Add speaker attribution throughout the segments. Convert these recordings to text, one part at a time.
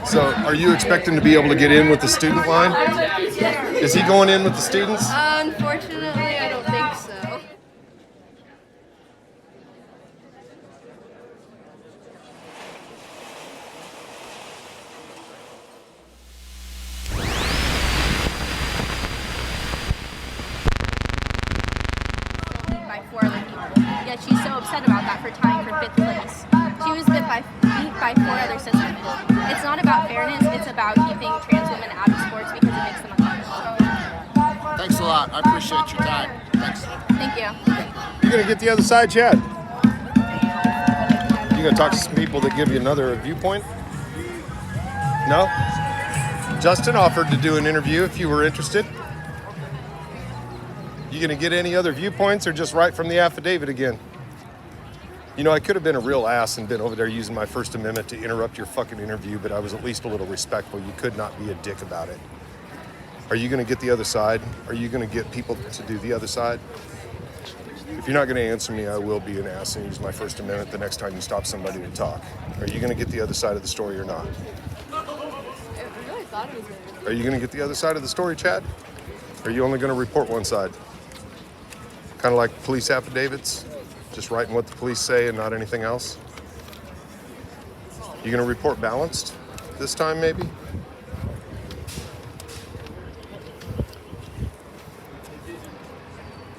Speaker 1: So, are you expecting to be able to get in with the student line? Is he going in with the students?
Speaker 2: Unfortunately, I don't think so. By 4 other people. Yet she's so upset about that for tying for 5th place. She was beat by 4 other cis women. It's not about fairness, it's about keeping trans women out of sports because it makes them uncomfortable.
Speaker 3: Thanks a lot. I appreciate your time. Thanks.
Speaker 2: Thank you.
Speaker 1: You're going to get the other side, Chad? You going to talk to some people that give you another viewpoint? No? Justin offered to do an interview if you were interested. You going to get any other viewpoints or just write from the affidavit again? You know, I could have been a real ass and been over there using my First Amendment to interrupt your fucking interview, but I was at least a little respectful. You could not be a dick about it. Are you going to get the other side? Are you going to get people to do the other side? If you're not going to answer me, I will be an ass and use my First Amendment the next time you stop somebody to talk. Are you going to get the other side of the story or not? Are you going to get the other side of the story, Chad? Or are you only going to report one side? Kind of like police affidavits? Just writing what the police say and not anything else? You going to report balanced this time, maybe?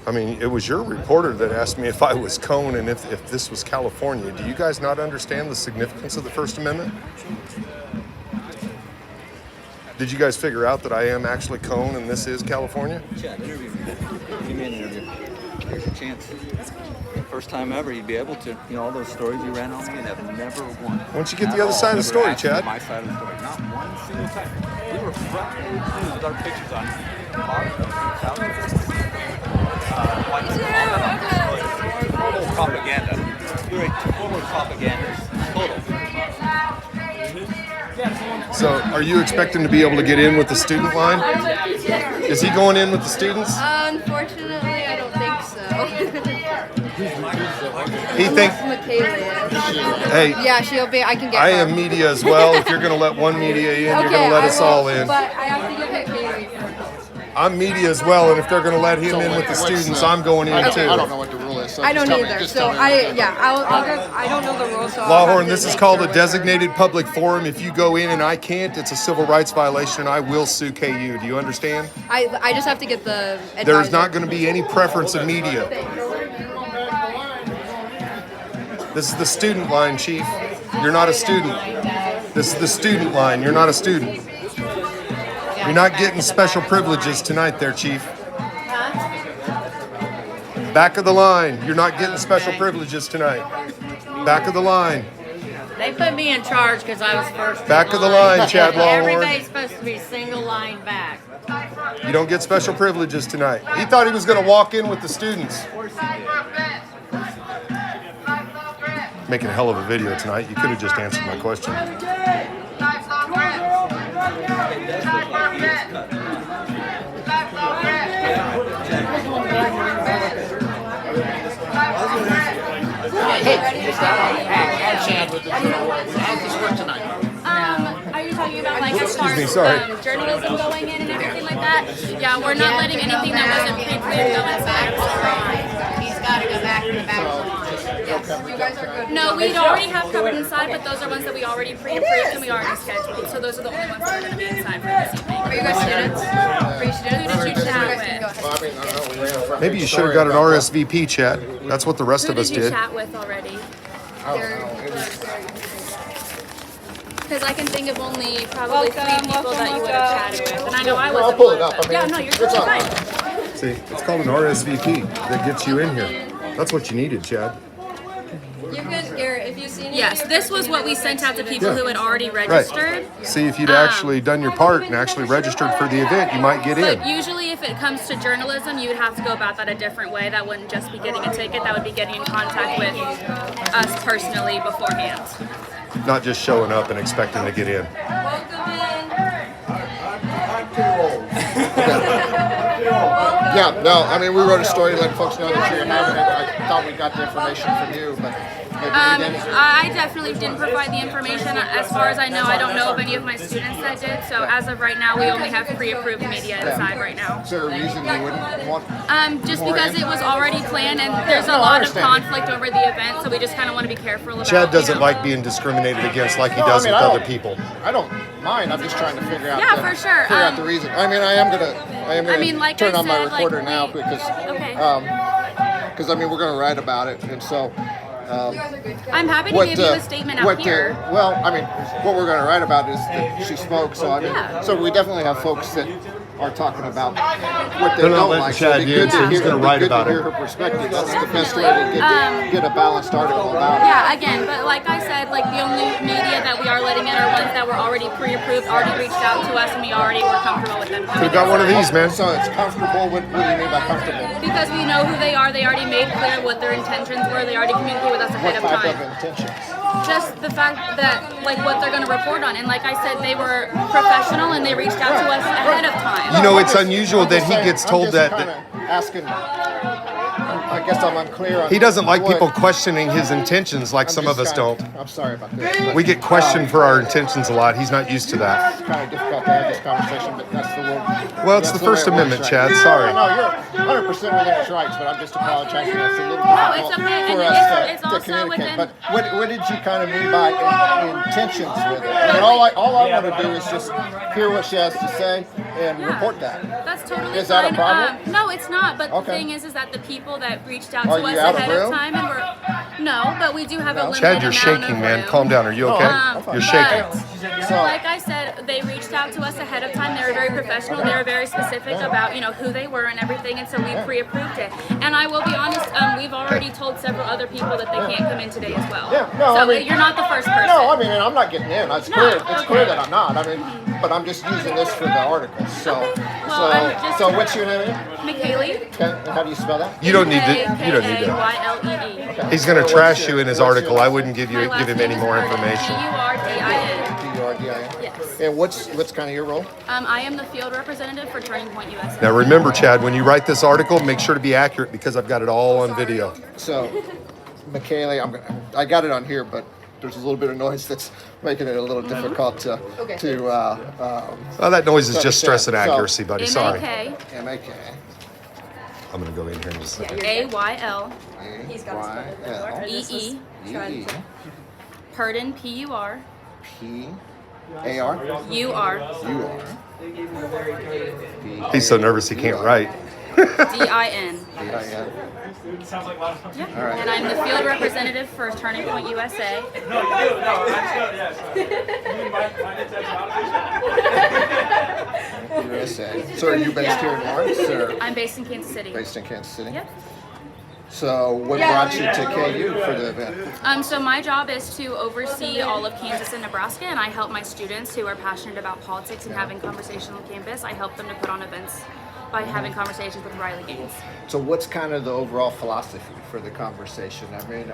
Speaker 1: I mean, it was your reporter that asked me if I was Cone and if this was California. Do you guys not understand the significance of the First Amendment? Did you guys figure out that I am actually Cone and this is California?
Speaker 4: Chad, interview me. Give me an interview. Here's your chance. First time ever you'd be able to. You know, all those stories you ran on me and have never won.
Speaker 1: Why don't you get the other side of the story, Chad?
Speaker 4: My side of the story. Not one single time. We were front page news with our pictures on total propaganda. You're a total propagandist. Total.
Speaker 1: So, are you expecting to be able to get in with the student line? Is he going in with the students?
Speaker 2: Unfortunately, I don't think so.
Speaker 1: He thinks. Hey.
Speaker 2: Yeah, she'll be. I can get.
Speaker 1: I
Speaker 2: her.
Speaker 1: am media as well. If you're going to let one media in, you're going to let us all in.
Speaker 2: But I have to get McKaylee.
Speaker 1: I'm media as well, and if they're going to let him in with the students, I'm going in too.
Speaker 3: I don't know what the rule is. So
Speaker 2: I don't
Speaker 3: just tell
Speaker 2: either.
Speaker 3: Me, just
Speaker 2: So
Speaker 3: tell me.
Speaker 2: I don't know the rules. So
Speaker 1: Lawhorn, this is called a designated public forum. If you go in and I can't, it's a civil rights violation. I will sue KU. Do you understand?
Speaker 2: I just have to get the. Advisor.
Speaker 1: There's not going to be any preference of media. This is the student line, Chief. You're not a student. This is the student line. You're not a student. You're not getting special privileges tonight there, Chief. Back of the line. You're not getting special privileges tonight. Back of the line.
Speaker 5: They put me in charge because I was first.
Speaker 1: Back of the line, Chad Lawhorn.
Speaker 5: Everybody's supposed to be single line back.
Speaker 1: You don't get special privileges tonight. He thought he was going to walk in with the students. Making a hell of a video tonight. You could have just answered my question.
Speaker 3: How's this work tonight?
Speaker 5: Are you talking about like as far
Speaker 1: Excuse me,
Speaker 5: as
Speaker 1: sorry.
Speaker 5: journalism going in and everything like that? Yeah, we're not letting anything that wasn't pre-approved go inside.
Speaker 2: He's got to go back to the back of the line. Yes, you guys are good.
Speaker 5: No, we already have covered inside, but those are ones that we already pre-approved and we already scheduled. So those are the only ones that are going to be inside for this evening.
Speaker 2: Are you guys students? Are you students?
Speaker 5: Who did you chat with?
Speaker 3: Well, I mean, I don't know. We ran a front
Speaker 1: Maybe
Speaker 3: page
Speaker 1: you should have
Speaker 3: story
Speaker 1: got an
Speaker 3: about
Speaker 1: RSVP, Chad. That's what the rest
Speaker 5: Who
Speaker 1: of us
Speaker 5: did you
Speaker 1: did.
Speaker 5: chat with already?
Speaker 3: I don't know. It was,
Speaker 5: Because I can think of only probably 3 people that you would have chatted with. And I know I wasn't
Speaker 3: I'll pull it
Speaker 5: one
Speaker 3: up.
Speaker 5: of them.
Speaker 3: I mean,
Speaker 5: Yeah, no, you're
Speaker 3: it's
Speaker 5: totally
Speaker 3: on.
Speaker 5: fine.
Speaker 1: See, it's called an RSVP that gets you in here. That's what you needed, Chad.
Speaker 2: You could, Garrett, if you see any
Speaker 5: Yes, this was what we sent out to people who had already registered.
Speaker 1: Right. See, if you'd actually done your part and actually registered for the event, you might get
Speaker 5: But
Speaker 1: in.
Speaker 5: usually if it comes to journalism, you would have to go about that a different way. That wouldn't just be getting a ticket. That would be getting in contact with us personally beforehand.
Speaker 1: Not just showing up and expecting to get in.
Speaker 2: welcome in.
Speaker 3: yeah, no, I mean, we wrote a story letting folks know that you're having it. I thought we got the information from you, but
Speaker 5: I definitely didn't provide the information. As far as I know, I don't know of any of my students that did. So as of right now, we only have pre-approved media inside right now.
Speaker 3: Is there a reason you wouldn't want?
Speaker 5: Just because it was already planned and there's a lot of conflict over the event, so we just kind of want to be careful about.
Speaker 1: Chad doesn't like being discriminated against like he does with other people.
Speaker 3: I don't mind. I'm just trying to figure out.
Speaker 5: Yeah, for sure.
Speaker 3: Figure out the reason. I mean, I am gonna
Speaker 5: like
Speaker 3: turn
Speaker 5: I
Speaker 3: on my
Speaker 5: said, like,
Speaker 3: recorder now because because I mean we're gonna write about it, and so.
Speaker 5: I'm happy to give you a statement out here.
Speaker 3: Well, I mean, what we're going to write about is that she spoke. So I mean, so we definitely have folks that are talking about what they don't like.
Speaker 1: Chad
Speaker 3: Good
Speaker 1: so he's going to write about it.
Speaker 3: Hear her perspective. That's the best way to get a balanced article about it.
Speaker 5: Yeah, again, but like I said, like the only media that we are letting in are ones that were already pre-approved, already reached out to us, and we already were comfortable with them.
Speaker 1: We got one of these, man.
Speaker 3: So it's comfortable. What do you mean by comfortable?
Speaker 5: Because we know who they are. They already made clear what their intentions were. They already communicated with us ahead of time.
Speaker 3: What type of intentions?
Speaker 5: Just the fact that, like, what they're going to report on. And like I said, they were professional and they reached out to us ahead of time.
Speaker 1: You know, it's unusual that he gets told that.
Speaker 3: Asking. I guess I'm unclear on.
Speaker 1: He doesn't like people questioning his intentions like some of us don't.
Speaker 3: I'm sorry about that.
Speaker 1: We get questioned for our intentions a lot. He's not used to that.
Speaker 3: It's kind of difficult to have this conversation, but that's the word.
Speaker 1: Well, it's the First Amendment, Chad. Sorry.
Speaker 3: No, you're 100% within its rights, but I'm just apologizing. That's a little difficult
Speaker 5: it's okay.
Speaker 3: for
Speaker 5: And
Speaker 3: us
Speaker 5: it's
Speaker 3: to
Speaker 5: also
Speaker 3: communicate.
Speaker 5: within.
Speaker 3: But what did you kind of mean by intentions with it? I mean, all I want to do is just hear what she has to say and report that.
Speaker 5: That's totally
Speaker 3: Is that a
Speaker 5: fine.
Speaker 3: problem?
Speaker 5: No, it's not. But the thing is that the people that reached out to us ahead of time and were no, but we do have a limited
Speaker 1: Chad, you're
Speaker 5: amount
Speaker 1: shaking,
Speaker 5: of
Speaker 1: man.
Speaker 5: room.
Speaker 1: Calm down. Are you okay? You're shaking.
Speaker 5: Like I said, they reached out to us ahead of time. They were very professional. They were very specific about who they were and everything, and so we pre-approved it. And I will be honest, we've already told several other people that they can't come in today as well.
Speaker 3: Yeah, no,
Speaker 5: so
Speaker 3: I mean,
Speaker 5: you're not the first person.
Speaker 3: No, I mean, I'm not getting in. It's clear. It's
Speaker 5: okay.
Speaker 3: clear that I'm not. I mean, but I'm just using this for the article. So,
Speaker 5: Well,
Speaker 3: so what's your name?
Speaker 5: McKaylee.
Speaker 3: Okay, how do you spell that?
Speaker 1: You don't need to. You don't need to.
Speaker 5: K-A-Y-L-E-E.
Speaker 1: He's going to trash you in his article. I wouldn't give him any more information.
Speaker 5: P-U-R-D-I-N.
Speaker 3: P-U-R-D-I-N.
Speaker 5: Yes.
Speaker 3: And what's kind of your role?
Speaker 5: I am the field representative for Turning Point USA.
Speaker 1: Now remember, Chad, when you write this article, make sure to be accurate because I've got it all on video.
Speaker 3: So, McKaylee, I got it on here, but there's a little bit of noise that's making it a little difficult to
Speaker 1: Well, that noise is just stress and accuracy, buddy. Sorry.
Speaker 3: M-A-K.
Speaker 1: I'm going to go in here and just say
Speaker 5: A-Y-L-E-E. Purdon, P-U-R.
Speaker 3: P-A-R?
Speaker 5: U-R.
Speaker 3: U-R.
Speaker 1: He's so nervous he can't write.
Speaker 5: D-I-N.
Speaker 3: D-I-N.
Speaker 6: Sounds like a lot of fun.
Speaker 3: All right.
Speaker 5: And I'm the field representative for Turning Point USA.
Speaker 6: No, you do. No, I'm still, yes.
Speaker 3: USA. So are you based here in Lawrence or
Speaker 5: I'm based in Kansas City.
Speaker 3: based in Kansas City?
Speaker 5: Yep.
Speaker 3: So what brought you to KU for the event?
Speaker 5: So my job is to oversee all of Kansas and Nebraska, and I help my students who are passionate about politics and having conversation on campus. I help them to put on events by having conversations with Riley Gaines.
Speaker 3: So what's kind of the overall philosophy for the conversation? I mean,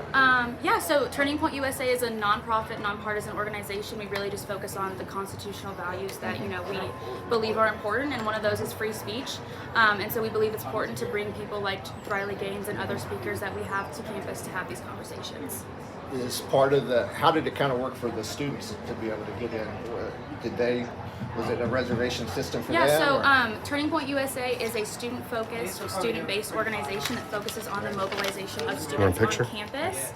Speaker 5: So Turning Point USA is a nonprofit, nonpartisan organization. We really just focus on the constitutional values that we believe are important, and one of those is free speech. And so we believe it's important to bring people like Riley Gaines and other speakers that we have to campus to have these conversations.
Speaker 3: is part of the, how did it kind of work for the students to be able to get in? Was it a reservation system for them?
Speaker 5: So Turning Point USA is a student-focused or student-based organization that focuses on the mobilization of students on campus.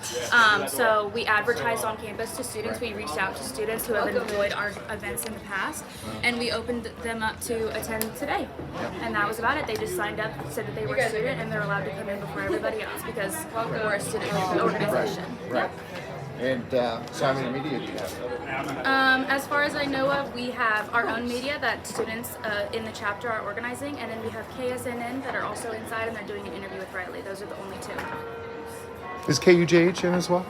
Speaker 5: So we advertised on campus to students. We reached out to students who have enjoyed our events in the past, and we opened them up to attend today. And that was about it. They just signed up, said that they were a student, and they're allowed to come in before everybody else because we're a student organization.
Speaker 3: Right. And so how many media do you have?
Speaker 5: As far as I know of, we have our own media that students in the chapter are organizing, and then we have KSNN that are also inside, and they're doing an interview with Riley. Those are the only two.
Speaker 1: Is KUJH in as well?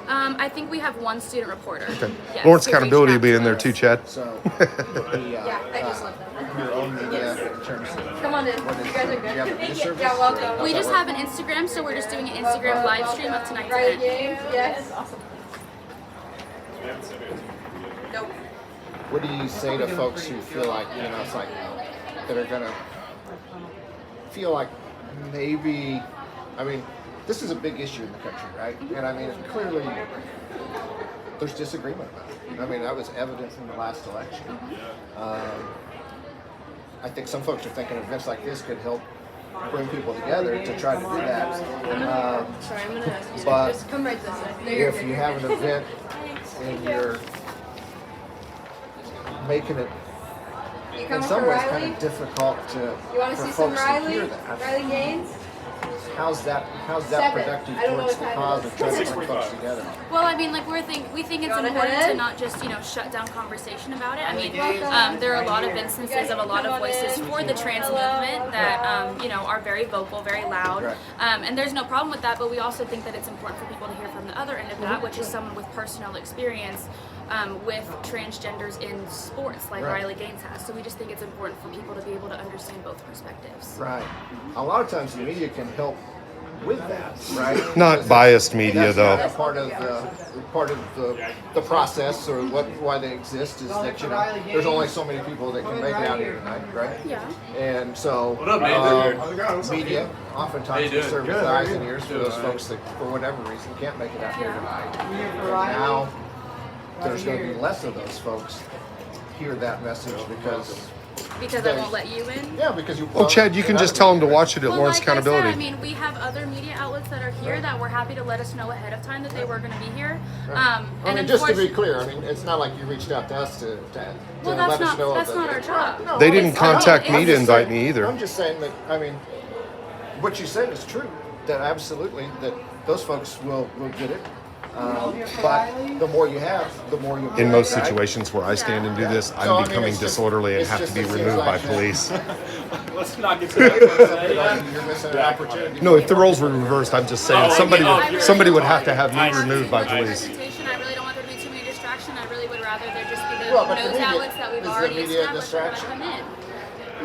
Speaker 5: I think we have one student reporter.
Speaker 1: Okay.
Speaker 5: Yes,
Speaker 1: Lawrence
Speaker 5: who
Speaker 1: Accountability will
Speaker 5: reached
Speaker 1: be
Speaker 5: out
Speaker 1: in
Speaker 5: to
Speaker 1: there
Speaker 5: us.
Speaker 1: too, Chad.
Speaker 3: So
Speaker 2: I just love them.
Speaker 3: your own media in terms of
Speaker 2: Come on in.
Speaker 3: what is,
Speaker 2: You guys are
Speaker 3: do you have a
Speaker 2: good.
Speaker 3: news service?
Speaker 2: Yeah, welcome.
Speaker 5: We just have an Instagram, so we're just doing an Instagram live stream of tonight's
Speaker 2: Riley
Speaker 5: event.
Speaker 2: Gaines, yes. Awesome. Nope.
Speaker 3: What do you say to folks who feel like, it's like, that are gonna feel like maybe, I mean, this is a big issue in the country, right? And I mean, clearly, there's disagreement about it. I mean, that was evident from the last election. I think some folks are thinking events like this could help bring people together to try to do that.
Speaker 2: Sorry, I'm gonna
Speaker 3: But
Speaker 2: just come right this way.
Speaker 3: if you have an event and you're making it in some ways kind of difficult to for folks to hear that.
Speaker 2: Riley Gaines?
Speaker 3: How's that
Speaker 2: Seven.
Speaker 3: productive
Speaker 2: I don't know
Speaker 3: towards
Speaker 2: what
Speaker 3: the
Speaker 2: time
Speaker 3: cause
Speaker 2: it
Speaker 3: of
Speaker 2: is.
Speaker 3: trying to bring folks together?
Speaker 5: Well, I mean, like we think it's
Speaker 2: Got
Speaker 5: important
Speaker 2: ahead?
Speaker 5: to not just shut down conversation about it. I mean, there are a lot of instances of a lot of voices for the trans movement that are very vocal, very loud,
Speaker 3: Right.
Speaker 5: and there's no problem with that. But we also think that it's important for people to hear from the other end of that, which is someone with personal experience with transgenders in sports, like
Speaker 3: Right.
Speaker 5: Riley Gaines has. So we just think it's important for people to be able to understand both perspectives.
Speaker 3: Right. A lot of times the media can help with that, right?
Speaker 1: Not
Speaker 3: Because
Speaker 1: biased media,
Speaker 3: that's
Speaker 1: though.
Speaker 3: kind of part of the process, or why they exist is that there's only so many people that can make it out here tonight, right?
Speaker 5: Yeah.
Speaker 3: And so media oftentimes will serve as eyes and ears for those folks that for whatever reason can't make it out here tonight. And now there's going to be less of those folks hear that message because
Speaker 5: I won't let you in.
Speaker 3: yeah, because you.
Speaker 1: Well, Chad, you can just tell them to watch it at
Speaker 5: Well,
Speaker 1: Lawrence
Speaker 5: like I
Speaker 1: Accountability.
Speaker 5: said, I mean, we have other media outlets that are here that were happy to let us know ahead of time that they were going to be here.
Speaker 3: I mean, just to be clear, I mean, it's not like you reached out to us to
Speaker 5: well,
Speaker 3: let
Speaker 5: that's
Speaker 3: us know.
Speaker 5: that's not our job.
Speaker 3: No,
Speaker 1: They didn't
Speaker 5: It's-
Speaker 1: contact
Speaker 5: no,
Speaker 1: me to
Speaker 5: it's-
Speaker 1: invite me either.
Speaker 3: I'm just saying that, I mean, what you said is true, that absolutely, that those folks will get it. But the more you have, the more you
Speaker 1: In
Speaker 3: get,
Speaker 1: most
Speaker 3: right?
Speaker 1: situations where I stand and do this,
Speaker 3: So,
Speaker 1: I'm
Speaker 3: I mean,
Speaker 1: becoming
Speaker 3: it's just-
Speaker 1: disorderly and
Speaker 3: it's
Speaker 1: have to
Speaker 3: just
Speaker 1: be
Speaker 3: it seems
Speaker 1: removed by
Speaker 3: like that.
Speaker 1: police.
Speaker 6: Let's not get to that.
Speaker 3: You're missing an opportunity.
Speaker 1: No, if the roles were reversed, I'm just saying somebody would have to have me removed by police.
Speaker 5: Presentation. I really don't want there to be too many distractions. I really would rather there just be the
Speaker 3: Well, but the
Speaker 5: news
Speaker 3: media-
Speaker 5: outlets that we've
Speaker 3: is the
Speaker 5: already
Speaker 3: media a
Speaker 5: established that
Speaker 3: distraction?
Speaker 5: come in.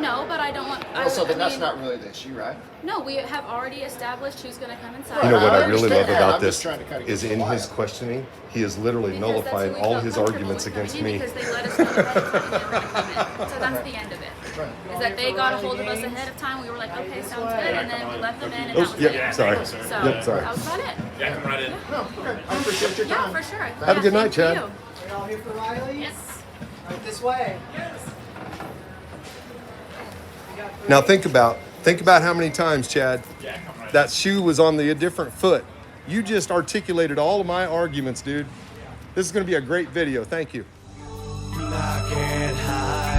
Speaker 5: No, but I don't want.
Speaker 3: Well, so then
Speaker 5: I
Speaker 3: that's
Speaker 5: mean,
Speaker 3: not really the issue, right?
Speaker 5: No, we have already established who's going to come inside.
Speaker 1: You know what
Speaker 3: I
Speaker 1: I really
Speaker 3: understand
Speaker 1: love
Speaker 3: that.
Speaker 1: about
Speaker 3: I'm
Speaker 1: this
Speaker 3: just trying to kind of
Speaker 1: is
Speaker 3: get
Speaker 1: in
Speaker 3: some
Speaker 1: his
Speaker 3: light.
Speaker 1: questioning, he is literally
Speaker 5: Because that's
Speaker 1: nullifying
Speaker 5: who we
Speaker 1: all
Speaker 5: felt
Speaker 1: his
Speaker 5: comfortable
Speaker 1: arguments
Speaker 5: with
Speaker 1: against
Speaker 5: coming in
Speaker 1: me.
Speaker 5: Because they let us know ahead of time they were going to come in. So that's the end of it. Is that they got a hold of us ahead of time. We were like, okay, sounds good, and then we let them in, and that
Speaker 1: Oh,
Speaker 5: was
Speaker 1: yep,
Speaker 5: it.
Speaker 1: sorry.
Speaker 5: So
Speaker 1: Yep, sorry.
Speaker 5: that was about it.
Speaker 6: Yeah, come right in.
Speaker 3: No, okay. I appreciate your
Speaker 5: Yeah,
Speaker 3: time.
Speaker 5: for sure.
Speaker 1: Have a good night,
Speaker 5: thank
Speaker 1: Chad.
Speaker 5: you.
Speaker 7: You're all here for Riley?
Speaker 5: Yes.
Speaker 7: Right this way.
Speaker 1: Now think about how many times, Chad, that shoe was on the different foot. You just articulated all of my arguments, dude. This is going to be a great video. Thank you.
Speaker 8: I can't hide.